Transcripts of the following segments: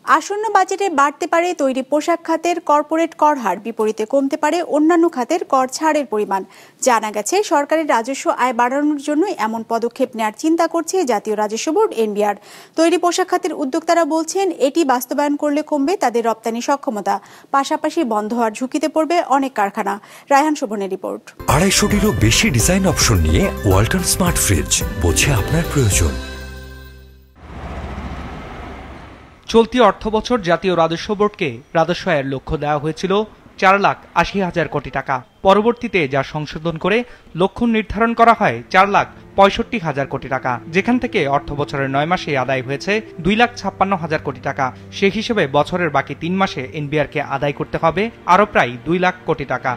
আসন্ন বাজেটে বাড়তে পারে তৈরি পোশাক খাতের কর্পোরেট কর হার, বিপরীতে কমতে পারে অন্যান্য খাতের কর ছাড়ের পরিমাণ। জানা গেছে, সরকারের রাজস্ব আয় বাড়ানোর জন্য এমন পদক্ষেপ নেওয়ার চিন্তা করছে জাতীয় রাজস্ব বোর্ড এনবিআর। তৈরি পোশাক খাতের উদ্যোক্তারা বলছেন, এটি বাস্তবায়ন করলে কমবে তাদের রপ্তানি সক্ষমতা, পাশাপাশি বন্ধ হওয়ার ঝুঁকিতে পড়বে অনেক কারখানা। রায়হান শোভনের রিপোর্ট। 250-টিরও বেশি ডিজাইন অপশন নিয়ে ওয়ালটন স্মার্ট ফ্রিজ, বোঝে আপনার প্রয়োজন। চলতি অর্থবছর জাতীয় রাজস্ব বোর্ডকে রাজস্ব আয়ের লক্ষ্য দেওয়া হয়েছিল 4,80,000 কোটি টাকা। পরবর্তীতে যা সংশোধন করে লক্ষ্য নির্ধারণ করা হয় 4,65,000 কোটি টাকা, যেখান থেকে অর্থবছরের 9 মাসে আদায় হয়েছে 2,56,000 কোটি টাকা। সে হিসেবে বছরের বাকি 3 মাসে এনবিআরকে আদায় করতে হবে আরও প্রায় 2 লাখ কোটি টাকা।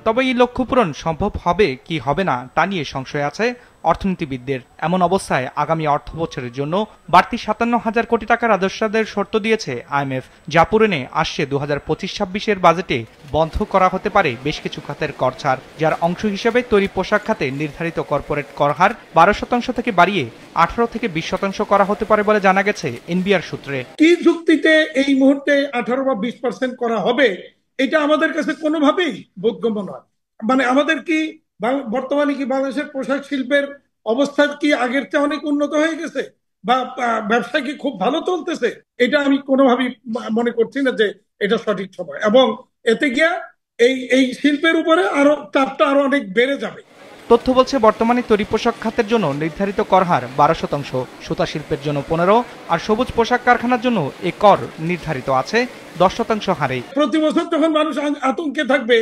তবে এই লক্ষ্য পূরণ সম্ভব হবে কি হবে না তা নিয়ে সংশয় আছে অর্থনীতিবিদদের। এমন অবস্থায় আগামী অর্থবছরের জন্য বাড়তি 57,000 কোটি টাকা রাজস্বের শর্ত দিয়েছে আইএমএফ, যা পূরণে আসছে 2025-26-এর বাজেটে বন্ধ করা হতে পারে বেশ কিছু খাতের কর ছাড়, যার অংশ হিসেবে তৈরি পোশাক খাতে নির্ধারিত কর্পোরেট কর হার 12% থেকে বাড়িয়ে 18 থেকে 20% করা হতে পারে বলে জানা গেছে এনবিআর সূত্রে। কি যুক্তিতে এই মুহূর্তে 18 বা 20% করা হবে, এটা আমাদের কাছে কোনোভাবেই বোধগম্য নয়। মানে আমাদের কি বর্তমানে কি বাংলাদেশের পোশাক শিল্পের অবস্থা কি আগের চেয়ে অনেক উন্নত হয়ে গেছে, বা ব্যবসা কি খুব ভালো চলতেছে? এটা আমি কোনোভাবেই মনে করছি না যে এটা সঠিক সময়, এবং এতে গিয়া এই শিল্পের উপরে চাপটা আরো অনেক বেড়ে যাবে। তথ্য বলছে, বর্তমানে তৈরি পোশাক খাতের জন্য নির্ধারিত কর হার 12%, সুতা শিল্পের জন্য 15%, আর সবুজ পোশাক কারখানার জন্য এ কর নির্ধারিত আছে 10% হারে। প্রতি বছর যখন মানুষ আতঙ্কে থাকবে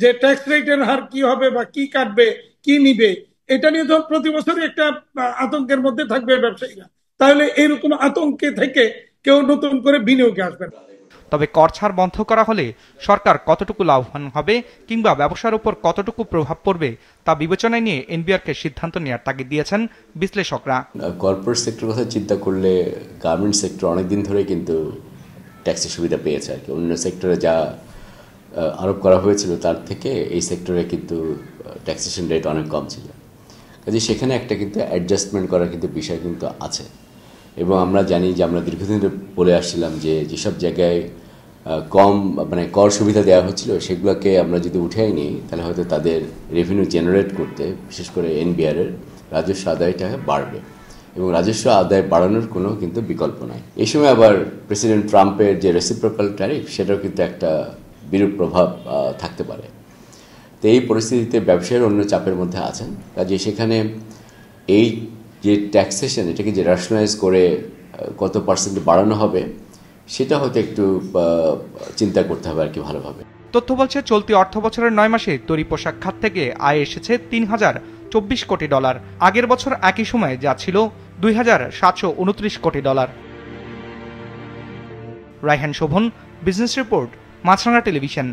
যে ট্যাক্স রেটের হার কি হবে বা কি কাটবে কি নিবে, এটা নিয়ে যখন প্রতি বছরই একটা আতঙ্কের মধ্যে থাকবে ব্যবসায়ীরা, তাহলে এরকম আতঙ্কে থেকে কেউ নতুন করে বিনিয়োগে আসবে না। তবে কর ছাড় বন্ধ করা হলে সরকার কতটুকু লাভবান হবে কিংবা ব্যবসার উপর কতটুকু প্রভাব পড়বে তা বিবেচনায় নিয়ে এনবিআরকে সিদ্ধান্ত নেওয়ার তাগিদ দিয়েছেন বিশ্লেষকরা। কর্পোরেট সেক্টরের কথা চিন্তা করলে গার্মেন্ট সেক্টর অনেকদিন ধরে কিন্তু ট্যাক্সের সুবিধা পেয়েছে আর কি। অন্য সেক্টরে যা আরোপ করা হয়েছিল তার থেকে এই সেক্টরে কিন্তু ট্যাক্সেশন রেট অনেক কম ছিল, কাজে সেখানে একটা কিন্তু অ্যাডজাস্টমেন্ট করার কিন্তু বিষয় কিন্তু আছে। এবং আমরা জানি যে আমরা দীর্ঘদিন ধরে বলে আসছিলাম যে যেসব জায়গায় কম কর সুবিধা দেওয়া হচ্ছিল সেগুলোকে আমরা যদি উঠেই নিই, তাহলে হয়তো তাদের রেভিনিউ জেনারেট করতে, বিশেষ করে এনবিআরের রাজস্ব আদায়টা বাড়বে, এবং রাজস্ব আদায় বাড়ানোর কোনো কিন্তু বিকল্প নাই। এই সময় আবার প্রেসিডেন্ট ট্রাম্পের যে রেসিপ্রোকাল ট্যারিফ, সেটাও কিন্তু একটা বিরূপ প্রভাব থাকতে পারে। তো এই পরিস্থিতিতে ব্যবসায়ীর অন্য চাপের মধ্যে আছেন, কাজে সেখানে এই যে ট্যাক্সেশন, এটাকে যে রেশনালাইজ করে কত পার্সেন্ট বাড়ানো হবে, সেটা হয়তো একটু চিন্তা করতে হবে আর কি ভালোভাবে। তথ্য বলছে, চলতি অর্থ বছরের 9 মাসে তৈরি পোশাক খাত থেকে আয় এসেছে $3,024 কোটি। আগের বছর একই সময়ে যা ছিল $2,729 কোটি। রায়হান শোভন, বিজনেস রিপোর্ট, মাছরাঙা টেলিভিশন।